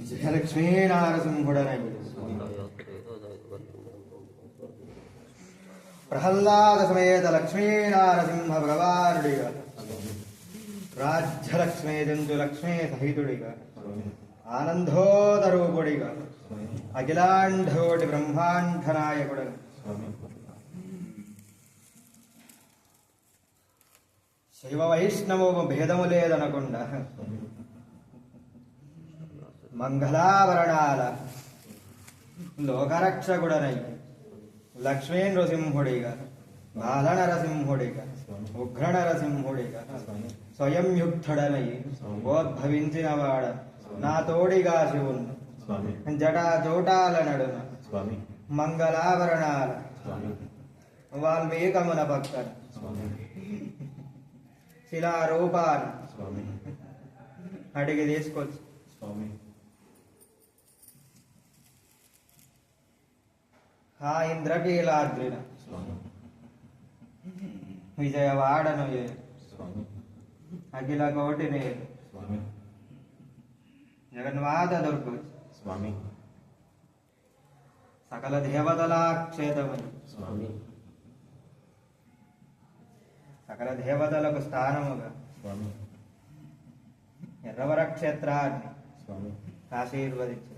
జయలక్ష్మీ నారసింహుడనై ప్రహ్లాద సమేత లక్ష్మీ నారసింహ భగవానుడిగా రాజ్యలక్ష్మీ జంతు లక్ష్మీ సహితుడిగా ఆనందోదరూపుడిగా అఖిలాండకోటి బ్రహ్మాండ నాయకుడు శైవ వైష్ణవ భేదము లేదనకుండా మంగళాభరణాల లోకరక్షకుడనై లక్ష్మీ నృసింహుడిగా బాల నరసింహుడిగా ఉగ్ర నరసింహుడిగా స్వయం యుక్తుడనై ఉద్భవించినవాడ నా తోడిగా శివుణ్ణి జటా జోటాల నడున మంగళాభరణాల వాల్మీకమున పక్కన శిలారూపాన్ని అడిగి తీసుకొచ్చి ఆ ఇంద్రకీలాద్రిన విజయవాడను అఖిల కోటి నేను జగన్మాత దుర్గు సకల దేవతలాక్షేతమని సకల దేవతలకు స్థానముగా ఎర్రవర క్షేత్రాన్ని ఆశీర్వదించారు.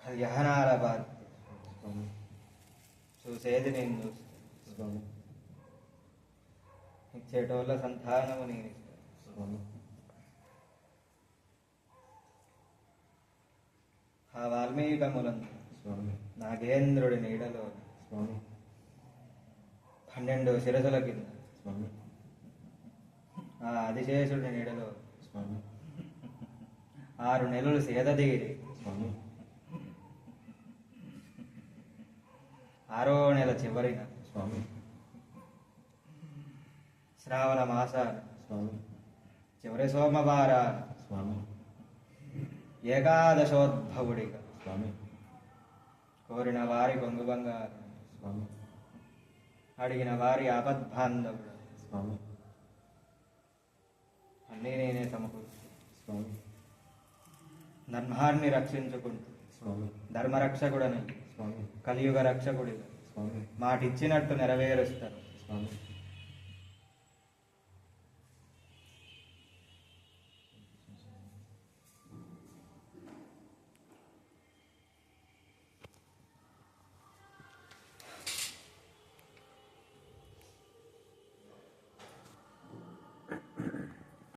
కళ్యాణాల బాధ చూసేది నేను చూస్తాను, ఇచ్చేటోళ్ళ సంతానము నేను ఇస్తాను. ఆ వాల్మీకములందు నాగేంద్రుడి నీడలో 12 శిరసుల కింద ఆ ఆదిశేషుడి నీడలో 6 నెలలు సేదదీరి 6వ నెల చివరిన శ్రావణ మాసాన చివరి సోమవారాన ఏకాదశోద్భవుడిగా కోరిన వారి కొంగు బంగారు, అడిగిన వారి ఆపద్బాంధవుడు అన్నీ నేనే సమకూర్చు ధర్మాన్ని రక్షించుకుంటూ ధర్మరక్షకుడని కలియుగ రక్షకుడిగా మాటిచ్చినట్టు నెరవేరుస్తాను.